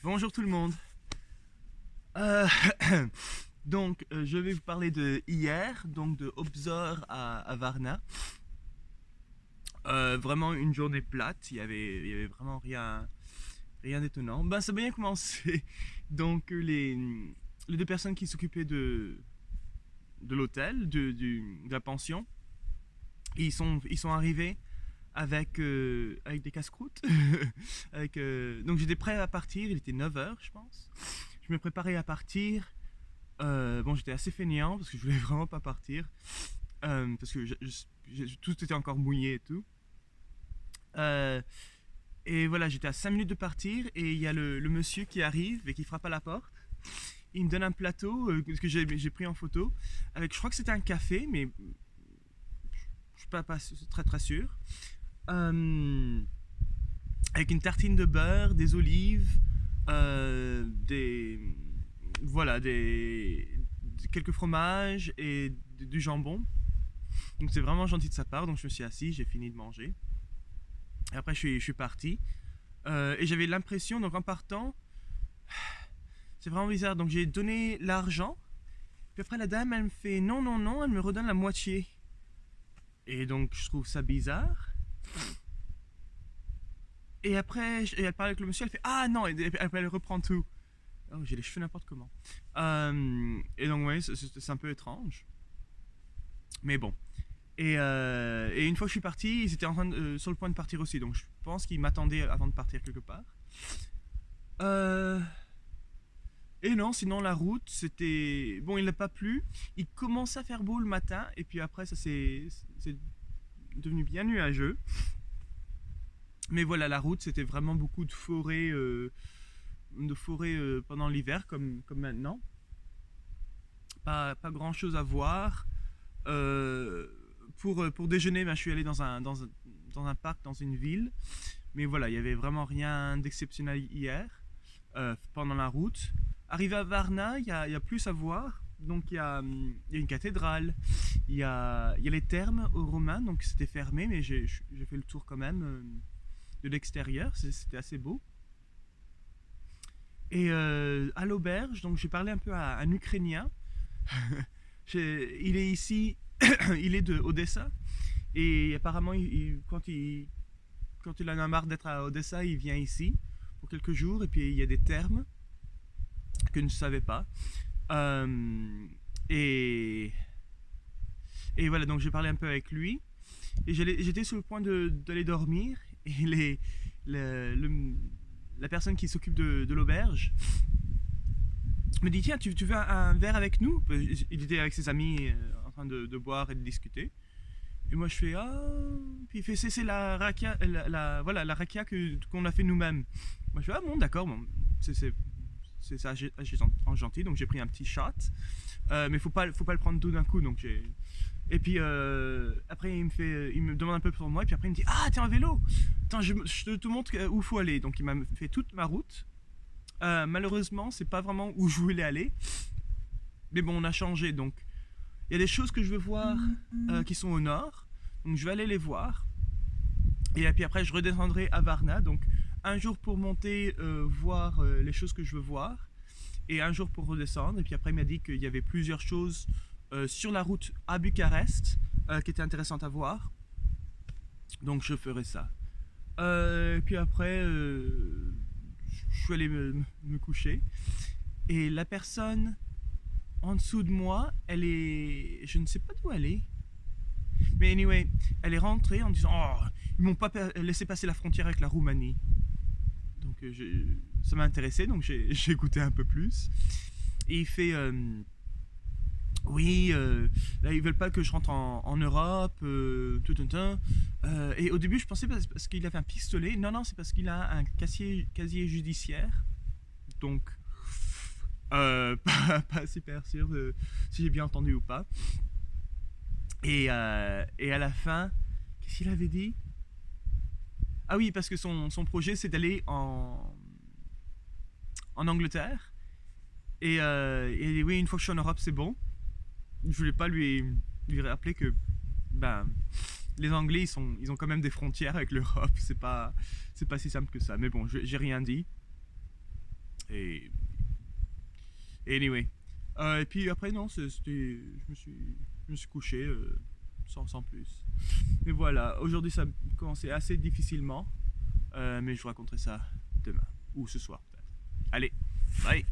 Bonjour tout le monde. Euh, je vais vous parler de hier, donc de Obzor à Varna. Vraiment une journée plate, il y avait vraiment rien d'étonnant. Ben, ça a bien commencé. Donc, les deux personnes qui s'occupaient de l'hôtel, de la pension, ils sont arrivés avec des casse-croûtes. Donc j'étais prêt à partir, il était 9 heures je pense. Je me préparais à partir. Bon, j'étais assez fainéant parce que je voulais vraiment pas partir. Parce que tout était encore mouillé et tout. Euh, et voilà, j'étais à 5 minutes de partir et il y a le monsieur qui arrive et qui frappe à la porte. Il me donne un plateau que j'ai pris en photo avec, je crois que c'était un café, mais je suis pas très très sûr. Euh, avec une tartine de beurre, des olives, des voilà, quelques fromages et du jambon. Donc c'est vraiment gentil de sa part. Donc je me suis assis, j'ai fini de manger. Et après je suis parti. Et j'avais l'impression, donc en partant, c'est vraiment bizarre. Donc j'ai donné l'argent. Puis après la dame, elle me fait non, non, non, elle me redonne la moitié. Et donc je trouve ça bizarre. Et après, elle parle avec le monsieur, elle fait ah non, et après elle reprend tout. Oh, j'ai les cheveux n'importe comment. Et donc, ouais, c'est un peu étrange. Mais bon. Et une fois que je suis parti, ils étaient sur le point de partir aussi. Donc, je pense qu'ils m'attendaient avant de partir quelque part. Euh, et non, sinon, la route, c'était. Bon, il n'a pas plu. Il commençait à faire beau le matin. Et puis après, c'est devenu bien nuageux. Mais voilà, la route, c'était vraiment beaucoup de forêts. Pendant l'hiver, comme maintenant. Pas grand chose à voir. Euh, pour déjeuner, ben, je suis allé dans un parc, dans une ville. Mais voilà, il n'y avait vraiment rien d'exceptionnel hier, pendant la route. Arrivé à Varna, il y a plus à voir. Donc il y a une cathédrale, il y a les thermes romains, donc c'était fermé, mais j'ai fait le tour quand même, de l'extérieur, c'était assez beau. Et à l'auberge, donc j'ai parlé un peu à un Ukrainien. Il est ici, il est de Odessa. Et apparemment, quand il en a marre d'être à Odessa, il vient ici pour quelques jours. Et puis il y a des termes que je ne savais pas. Euh, et, et voilà, donc j'ai parlé un peu avec lui. Et j'étais sur le point d'aller dormir. Et la personne qui s'occupe de l'auberge me dit tiens, tu veux un verre avec nous? Il était avec ses amis, en train de boire et de discuter. Et moi je fais ah. Puis il fait c'est la rakia, voilà, la rakia qu'on a fait nous-mêmes. Moi je fais ah bon, d'accord, bon, c'est ça en gentil. Donc j'ai pris un petit shot. Mais faut pas le prendre tout d'un coup. Donc j'ai. Et puis après il me demande un peu pour moi. Et puis après il me dit ah t'es en vélo. Attends, je te montre où faut aller. Donc il m'a fait toute ma route. Malheureusement, c'est pas vraiment où je voulais aller. Mais bon, on a changé. Donc, il y a des choses que je veux voir, qui sont au nord. Donc, je vais aller les voir. Et puis après, je redescendrai à Varna. Donc, un jour pour monter, voir les choses que je veux voir. Et un jour pour redescendre. Et puis après, il m'a dit qu'il y avait plusieurs choses sur la route à Bucarest qui étaient intéressantes à voir. Donc, je ferai ça. Et puis après, je suis allé me coucher. Et la personne en dessous de moi, elle est. Je ne sais pas d'où elle est. Mais anyway, elle est rentrée en disant oh, ils m'ont pas laissé passer la frontière avec la Roumanie. Donc ça m'a intéressé, donc j'ai écouté un peu plus. Et il fait oui, là ils veulent pas que je rentre en Europe, et au début je pensais parce qu'il avait un pistolet. Non, non, c'est parce qu'il a un casier judiciaire. Donc, pas super sûr de si j'ai bien entendu ou pas. Et à la fin, qu'est-ce qu'il avait dit? Ah oui, parce que son projet c'est d'aller en Angleterre. Et oui, une fois que je suis en Europe, c'est bon. Je voulais pas lui rappeler que ben, les Anglais ils ont quand même des frontières avec l'Europe. C'est pas si simple que ça. Mais bon, j'ai rien dit. Et anyway. Et puis après, non, je me suis couché sans plus. Et voilà, aujourd'hui ça a commencé assez difficilement. Mais je vous raconterai ça demain. Ou ce soir peut-être. Allez, bye.